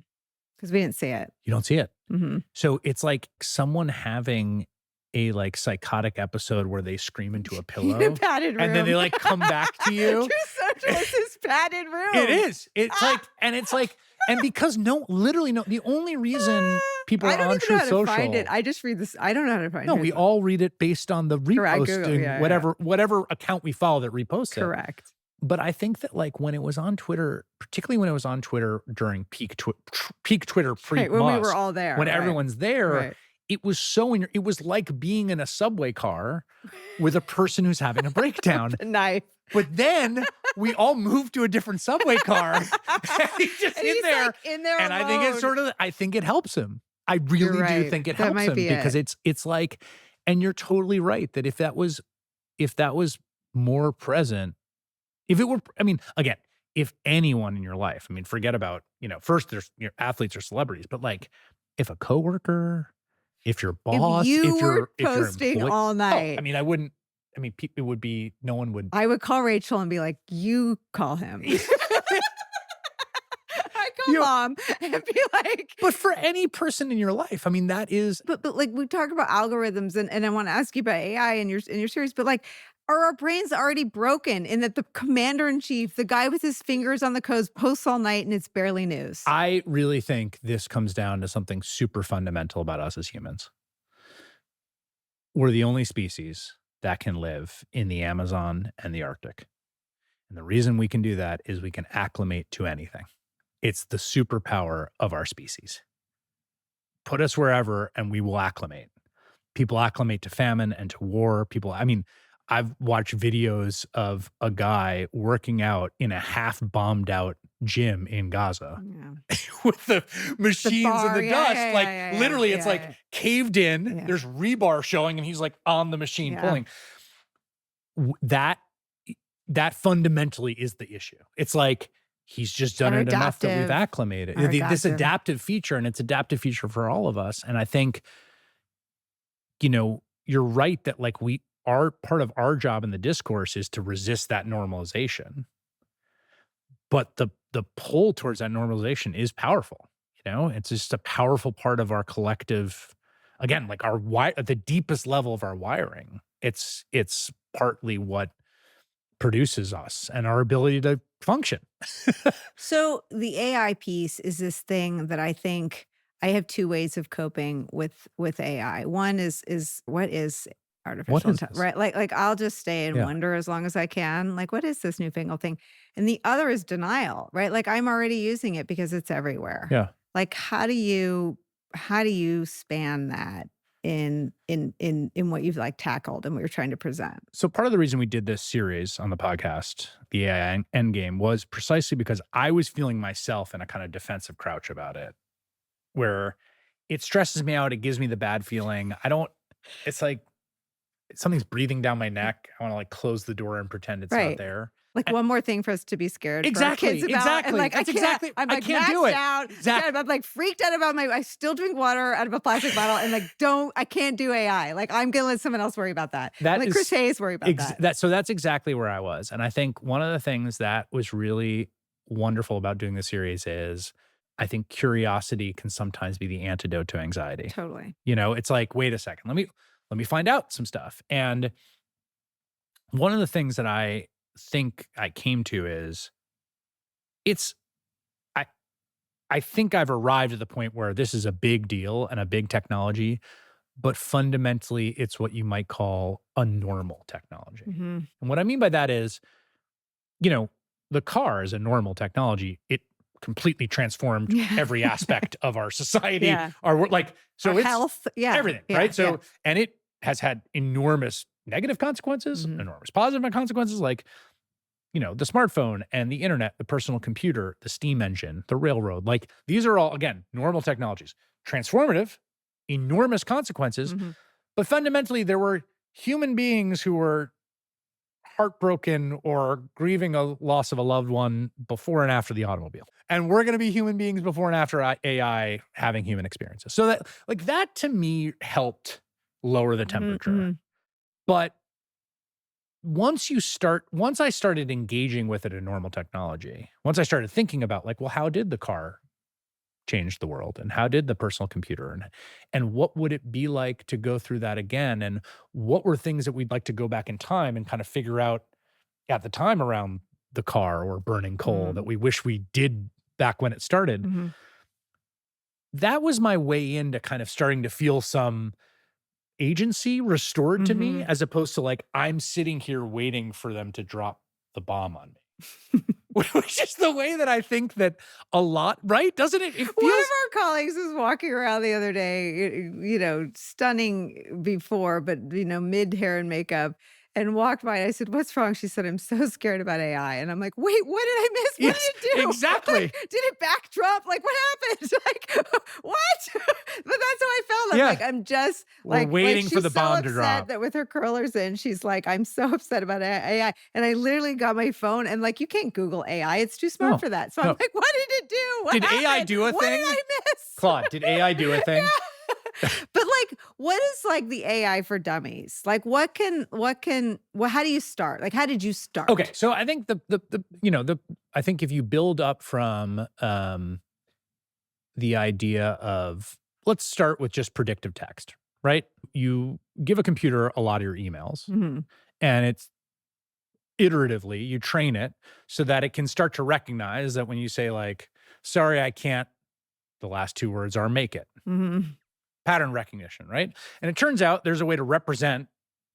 Because we didn't see it. You don't see it. Mm-hmm. So it's like someone having a like psychotic episode where they scream into a pillow in a padded room. And then they like come back to you. Truth Social is this padded room. It is. It's like, and it's like, and because the only reason people are on Truth Social. Find it. I just read this. I don't know how to find it. No, we all read it based on the reposting, whatever account we follow that reposts it. Correct. But I think that like when it was on Twitter, particularly when it was on Twitter during peak Twitter pre-Musk, when we were all there, when everyone's there, it was it was like being in a subway car with a person who's having a breakdown. Knife. But then we all moved to a different subway car. And he's just in there. Like in there and alone. I think it helps him. I really do think it helps him because it's like, and you're totally right that if that was more present, if it were, I mean, again, if anyone in your life, I mean, forget about, first there's your athletes or celebrities, but like if a coworker, if your boss, if you're were posting all night. I mean, it would be, no one would. I would call Rachel and be like, you call him. I call mom and be like. But for any person in your life, I mean, that is. But like we talk about algorithms and I want to ask you about AI in your series, but like, are our brains already broken in that the commander-in-chief, the guy with his fingers on the codes, posts all night and it's barely news? I really think this comes down to something super fundamental about us as humans. We're the only species that can live in the Amazon and the Arctic. And the reason we can do that is we can acclimate to anything. It's the superpower of our species. Put us wherever and we will acclimate. People acclimate to famine and to war. I've watched videos of a guy working out in a half bombed out gym in Gaza with the machines and the dust. Literally, it's like caved in. Yeah. There's rebar showing and he's like on the machine pulling. That fundamentally is the issue. It's like he's just done it enough that we've acclimated. This adaptive feature, and it's adaptive feature for all of us. And I think, you're right that like part of our job in the discourse is to resist that normalization. But the pull towards that normalization is powerful. It's just a powerful part of our collective, again, like at the deepest level of our wiring. It's partly what produces us and our ability to function. So the AI piece is this thing that I think I have two ways of coping with AI. One is what is artificial intelligence, right? Like I'll just stay and wonder as long as I can, like, what is this newfangled thing? And the other is denial, right? Like I'm already using it because it's everywhere. Yeah. Like how do you span that in what you've like tackled and what you're trying to present? So part of the reason we did this series on the podcast, the AI Endgame, was precisely because I was feeling myself in a kind of defensive crouch about it, where it stresses me out. It gives me the bad feeling. It's like, something's breathing down my neck. I want to like close the door and pretend it's not there. Like one more thing for us to be scared exactly, for our kids about. Exactly. And like, I'm like, I can't do it. Out. Exactly. I'm like freaked out about I still drink water out of a plastic bottle and like, I can't do AI. Like I'm going to let someone else worry about that. Like Chris Hayes worry about that. So that's exactly where I was. And I think one of the things that was really wonderful about doing the series is I think curiosity can sometimes be the antidote to anxiety. Totally. It's like, wait a second, let me find out some stuff. And one of the things that I think I came to is I think I've arrived at the point where this is a big deal and a big technology, but fundamentally it's what you might call a normal technology. And what I mean by that is, the car is a normal technology. It completely transformed every aspect of our society, our it's health, everything, right? So, and it has had enormous negative consequences, enormous positive consequences, like, the smartphone and the internet, the personal computer, the steam engine, the railroad. Like, these are all, again, normal technologies, transformative, enormous consequences, but fundamentally there were human beings who were heartbroken or grieving a loss of a loved one before and after the automobile. And we're going to be human beings before and after AI having human experiences. So that to me helped lower the temperature. But once I started engaging with it in normal technology, once I started thinking about how did the car change the world, and how did the personal computer, and what would it be like to go through that again, and what were things that we'd like to go back in time and kind of figure out at the time around the car or burning coal that we wish we did back when it started. That was my way into kind of starting to feel some agency restored to me, as opposed to I'm sitting here waiting for them to drop the bomb on me. Which is the way that I think that a lot, right? Doesn't it? It feels... One of our colleagues was walking around the other day, stunning before, but, mid hair and makeup, and walked by. I said, "What's wrong?" She said, "I'm so scared about AI." And I'm like, "Wait, what did I miss? What did it do? Exactly. Did it backdrop? What happened? What?" But that's how I felt. I'm just We're waiting for the bomb to drop. That with her curlers in, she's like, "I'm so upset about AI." And I literally got my phone and you can't Google AI. It's too smart for that. So I'm like, what did it do? What happened? AI do a thing? What did I miss? Claude, did AI do a thing? But what is the AI for dummies? How do you start? How did you start? Okay. So I think I think if you build up from the idea of, let's start with just predictive text, right? You give a computer a lot of your emails and it's iteratively, you train it so that it can start to recognize that when you say sorry, I can't, the last two words are make it. Pattern recognition, right? And it turns out there's a way to represent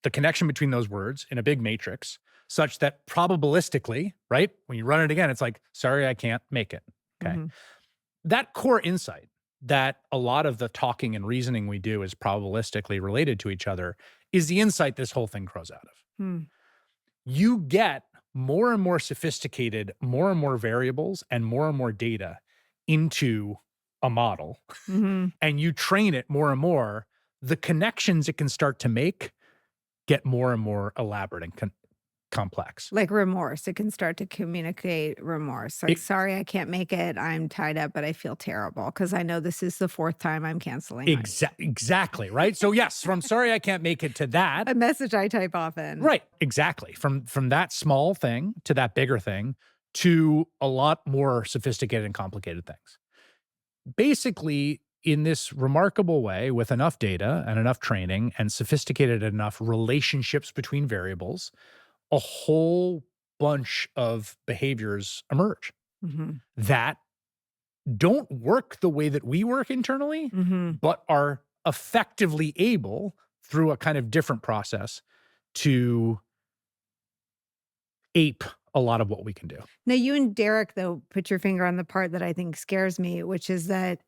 the connection between those words in a big matrix such that probabilistically, right? When you run it again, it's sorry, I can't make it. Okay. That core insight that a lot of the talking and reasoning we do is probabilistically related to each other is the insight this whole thing grows out of. You get more and more sophisticated, more and more variables and more data into a model and you train it more and more, the connections it can start to make get more and more elaborate and complex. Like remorse. It can start to communicate remorse. Sorry, I can't make it. I'm tied up, but I feel terrible because I know this is the fourth time I'm canceling. Exactly, right? So yes, from sorry, I can't make it to that. A message I type often. Right, exactly. From that small thing to that bigger thing to a lot more sophisticated and complicated things. Basically, in this remarkable way, with enough data and enough training and sophisticated enough relationships between variables, a whole bunch of behaviors emerge that don't work the way that we work internally, but are effectively able, through a kind of different process, to ape a lot of what we can do. Now, you and Derek, though, put your finger on the part that I think scares me, which is that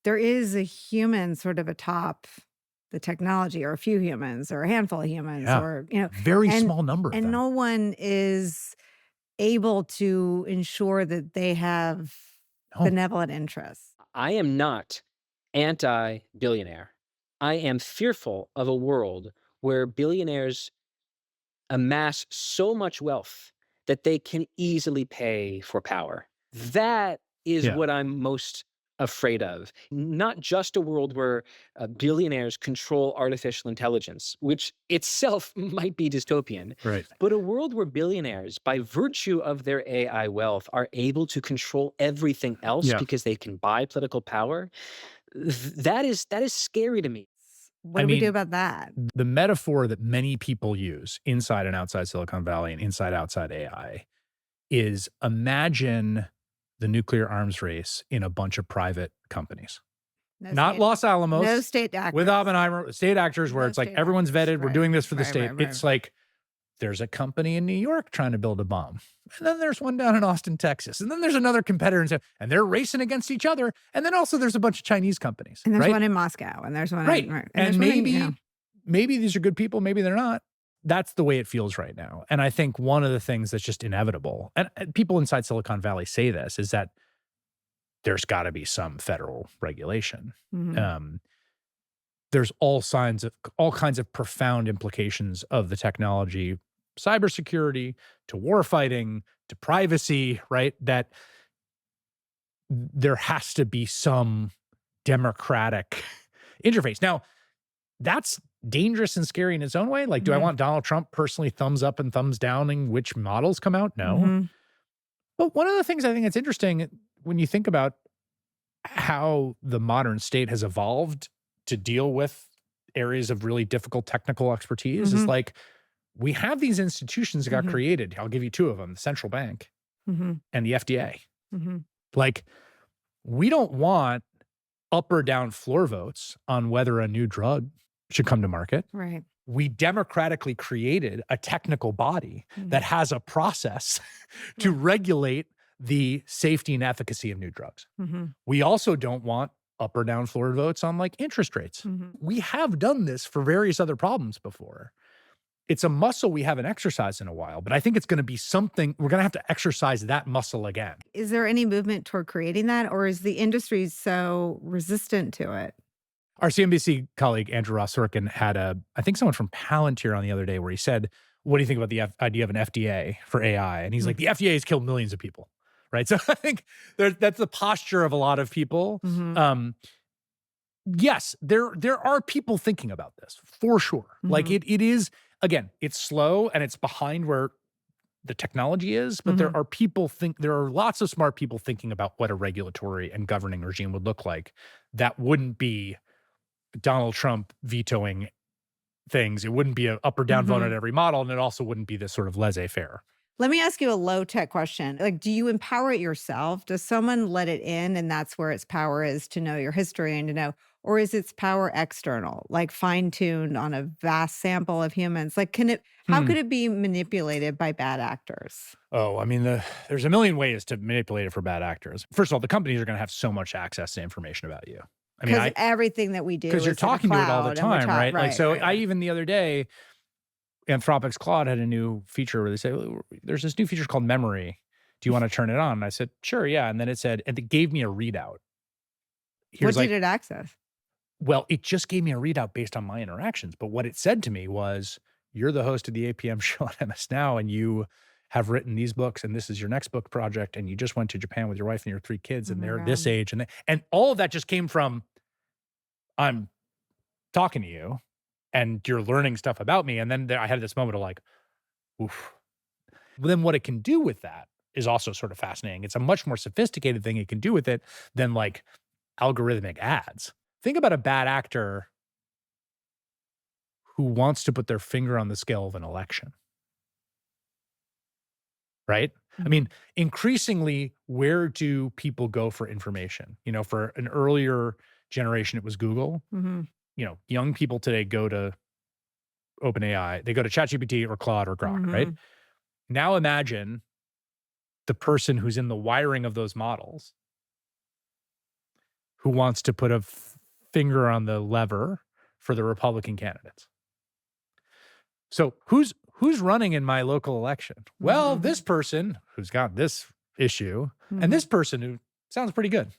there is a human sort of atop the technology, or a few humans, or a handful of humans, or, very small number of them. And no one is able to ensure that they have benevolent interests. I am not anti-billionaire. I am fearful of a world where billionaires amass so much wealth that they can easily pay for power. That is what I'm most afraid of. Not just a world where billionaires control artificial intelligence, which itself might be dystopian, right, but a world where billionaires, by virtue of their AI wealth, are able to control everything else because they can buy political power. That is scary to me. What do we do about that? The metaphor that many people use inside and outside Silicon Valley and outside AI is, imagine the nuclear arms race in a bunch of private companies. not Los Alamos. No state actors. With Oppenheimer, state actors where it's like everyone's vetted. We're doing this for the state. It's like there's a company in New York trying to build a bomb. And then there's one down in Austin, Texas. And then there's another competitor. And they're racing against each other. And then also there's a bunch of Chinese companies. And there's one in Moscow. And there's one in, and maybe these are good people. Maybe they're not. That's the way it feels right now. And I think one of the things that's just inevitable, and people inside Silicon Valley say this, is that there's got to be some federal regulation. There's all kinds of profound implications of the technology, cybersecurity, to warfighting, to privacy, right? That there has to be some democratic interface. Now, that's dangerous and scary in its own way. Like, do I want Donald Trump personally thumbs up and thumbs downing which models come out? No. But one of the things I think that's interesting when you think about how the modern state has evolved to deal with areas of really difficult technical expertise is like, we have these institutions that got created. I'll give you two of them, the central bank and the FDA. Like, we don't want up or down floor votes on whether a new drug should come to market. Right. We democratically created a technical body that has a process to regulate the safety and efficacy of new drugs. We also don't want up or down floor votes on like interest rates. We have done this for various other problems before. It's a muscle we haven't exercised in a while, but I think it's going to be something, we're going to have to exercise that muscle again. Is there any movement toward creating that, or is the industry so resistant to it? Our CNBC colleague, Andrew Ross Sorkin, had I think someone from Palantir on the other day where he said, what do you think about the idea of an FDA for AI? And he's like, the FDA has killed millions of people, right? So I think that's the posture of a lot of people. Yes, there are people thinking about this, for sure. Like it is, again, it's slow and it's behind where the technology is, but there are lots of smart people thinking about what a regulatory and governing regime would look like that wouldn't be Donald Trump vetoing things. It wouldn't be an up or down vote on every model, and it also wouldn't be this sort of laissez-faire. Let me ask you a low-tech question. Like, do you empower it yourself? Does someone let it in, and that's where its power is, to know your history and to know, or is its power external, like fine-tuned on a vast sample of humans? Like, how could it be manipulated by bad actors? Oh, I mean, there's a million ways to manipulate it for bad actors. First of all, the companies are going to have so much access to information about you. I mean, everything that we do, because you're talking to it all the time, right? Like, so right. I even the other day, Anthropic's Claude had a new feature where they say, there's this new feature called memory. Do you want to turn it on? And I said, sure, yeah. And then it said, and it gave me a readout. What did it access? Well, it just gave me a readout based on my interactions. But what it said to me was, you're the host of the APM show on MS Now, and you have written these books, and this is your next book project, and you just went to Japan with your wife and your 3 kids, and they're this age. And all of that just came from, I'm talking to you, and you're learning stuff about me. And then I had this moment of like, oof. But then what it can do with that is also sort of fascinating. It's a much more sophisticated thing it can do with it than like algorithmic ads. Think about a bad actor who wants to put their finger on the scale of an election. Right? I mean, increasingly, where do people go for information? You know, for an earlier generation, it was Google. You know, young people today go to OpenAI, they go to ChatGPT or Claude or Grok, right? Now imagine the person who's in the wiring of those models who wants to put a finger on the lever for the Republican candidates. So who's running in my local election? Well, this person who's got this issue and this person who sounds pretty good.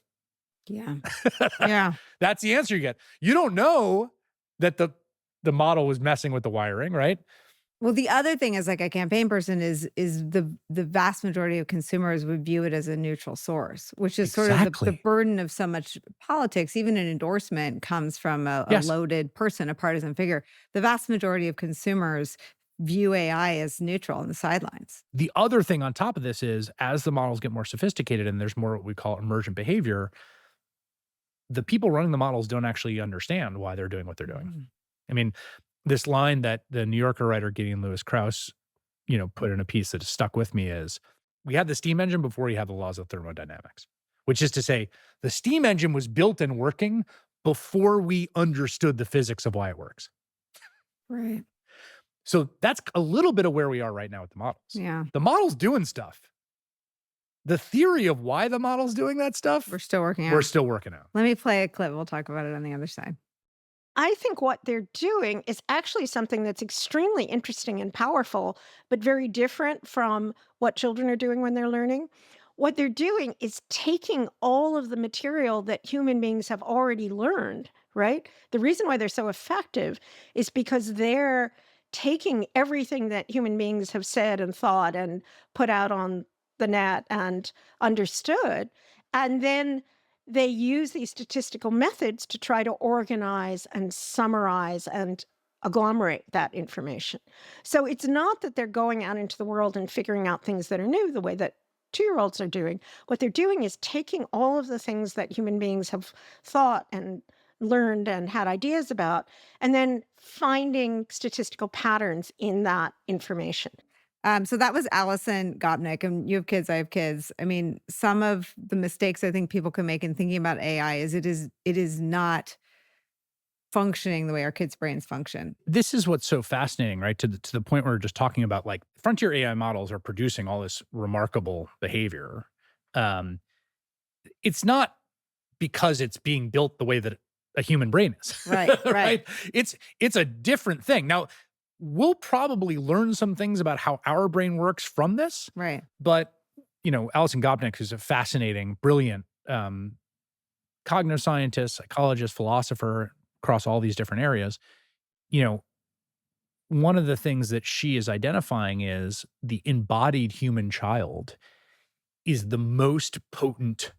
Yeah. Yeah. That's the answer you get. You don't know that the model was messing with the wiring, right? Well, the other thing is, like, a campaign person is the vast majority of consumers would view it as a neutral source, which is sort of the burden of so much politics. Even an endorsement comes from a loaded person, a partisan figure. The vast majority of consumers view AI as neutral on the sidelines. The other thing on top of this is, as the models get more sophisticated and there's more what we call emergent behavior, the people running the models don't actually understand why they're doing what they're doing. I mean, this line that the New Yorker writer Gideon Lewis Krauss, you know, put in a piece that has stuck with me is, we had the steam engine before you had the laws of thermodynamics, which is to say the steam engine was built and working before we understood the physics of why it works. Right. So that's a little bit of where we are right now with the models. Yeah. The model's doing stuff. The theory of why the model's doing that stuff, we're still working out. We're still working out. Let me play a clip. We'll talk about it on the other side. I think what they're doing is actually something that's extremely interesting and powerful, but very different from what children are doing when they're learning. What they're doing is taking all of the material that human beings have already learned, right? The reason why they're so effective is because they're taking everything that human beings have said and thought and put out on the net and understood, and then they use these statistical methods to try to organize and summarize and agglomerate that information. So it's not that they're going out into the world and figuring out things that are new the way that 2-year-olds are doing. What they're doing is taking all of the things that human beings have thought and learned and had ideas about, and then finding statistical patterns in that information. So that was Alison Gopnik, and you have kids, I have kids. I mean, some of the mistakes I think people can make in thinking about AI is it is not functioning the way our kids' brains function. This is what's so fascinating, right? To the point where we're just talking about, like, frontier AI models are producing all this remarkable behavior. It's not because it's being built the way that a human brain is. Right, right. It's a different thing. Now, we'll probably learn some things about how our brain works from this. Right. But, Alison Gopnik, who's a fascinating, brilliant cognitive scientist, psychologist, philosopher across all these different areas, one of the things that she is identifying is the embodied human child is the most potent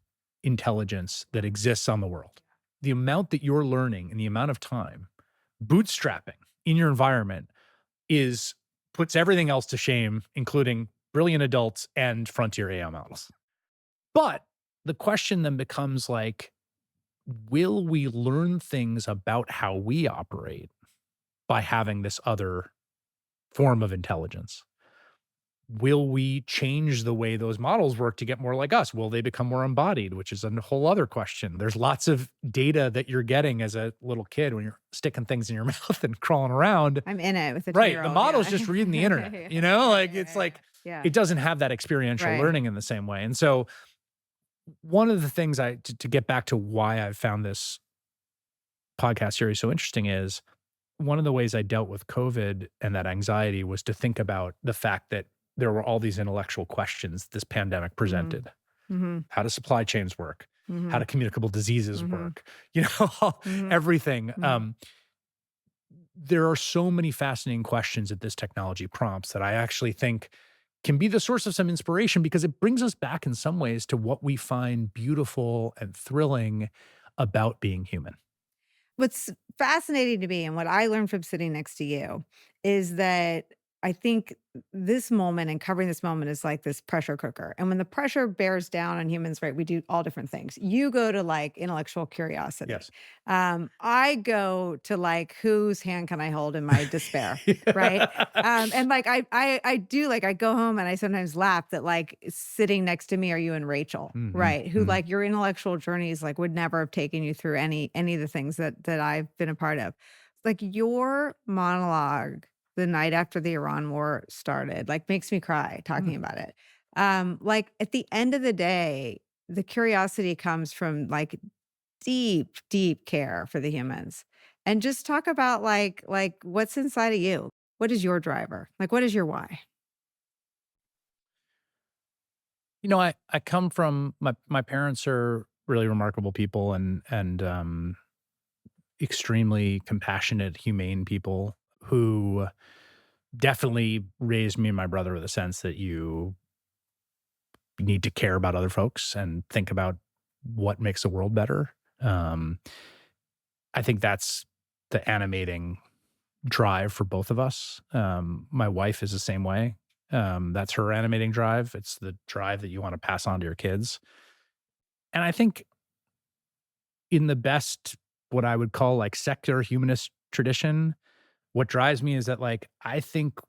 intelligence that exists on the world. The amount that you're learning and the amount of time bootstrapping in your environment puts everything else to shame, including brilliant adults and frontier AI models. But the question then becomes, like, will we learn things about how we operate by having this other form of intelligence? Will we change the way those models work to get more like us? Will they become more embodied, which is a whole other question. There's lots of data that you're getting as a little kid when you're sticking things in your mouth and crawling around. I'm in it with a right. 2-year-old. The model's just reading the internet, it doesn't have that experiential Right. learning in the same way. And so one of the things to get back to why I found this podcast series so interesting is one of the ways I dealt with COVID and that anxiety was to think about the fact that there were all these intellectual questions this pandemic presented. Mm-hmm. How do supply chains work? Mm-hmm. How do communicable diseases Mhm. work? Mhm. Everything. Mhm. There are so many fascinating questions that this technology prompts that I actually think can be the source of some inspiration, because it brings us back in some ways to what we find beautiful and thrilling about being human. What's fascinating to me and what I learned from sitting next to you is that I think this moment and covering this moment is like this pressure cooker. And when the pressure bears down on humans, right, we do all different things. You go to like intellectual curiosity. Yes. I go to like, whose hand can I hold in my despair? Right. And like, I do, like, I go home and I sometimes laugh that like sitting next to me are you and Rachel, Mhm, right? Who mhm. like your intellectual journeys like would never have taken you through any of the things that I've been a part of. Like your monologue the night after the Iran war started, like makes me cry talking about it. Like at the end of the day, the curiosity comes from like deep, deep care for the humans. And just talk about like what's inside of you. What is your driver? Like, what is your why? I come from my parents are really remarkable people and extremely compassionate, humane people who definitely raised me and my brother with a sense that you need to care about other folks and think about what makes the world better. I think that's the animating drive for both of us. My wife is the same way. That's her animating drive. It's the drive that you want to pass on to your kids. And I think in the best, what I would call like secular humanist tradition, what drives me is that, like, I think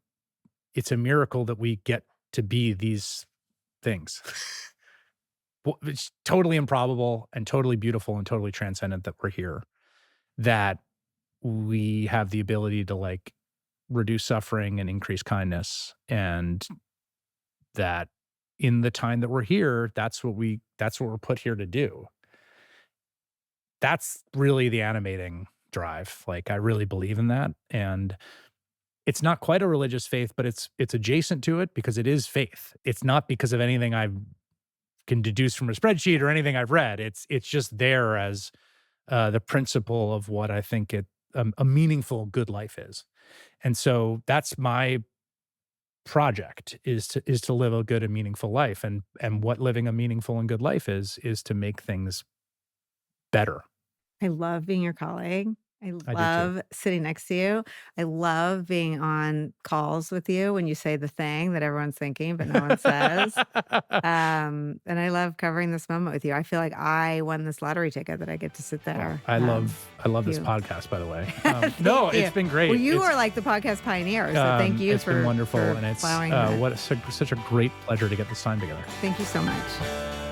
it's a miracle that we get to be these things. Well, it's totally improbable and totally beautiful and totally transcendent that we're here. that we have the ability to like reduce suffering and increase kindness, and that in the time that we're here, that's what we're put here to do. That's really the animating drive. Like, I really believe in that. And it's not quite a religious faith, but it's adjacent to it because it is faith. It's not because of anything I can deduce from a spreadsheet or anything I've read. It's just there as the principle of what I think a meaningful, good life is. And so that's my project, is to live a good and meaningful life. And what living a meaningful and good life is to make things better. I love being your colleague. I I do too. love sitting next to you. I love being on calls with you when you say the thing that everyone's thinking, but no one says. And I love covering this moment with you. I feel like I won this lottery ticket that I get to sit there. I love this you. podcast, by the way. No, it's been great. Well, you It's, are like the podcast pioneer, so thank you it's for been wonderful, for and it's plowing that. such a great pleasure to get this time together. Thank you so much.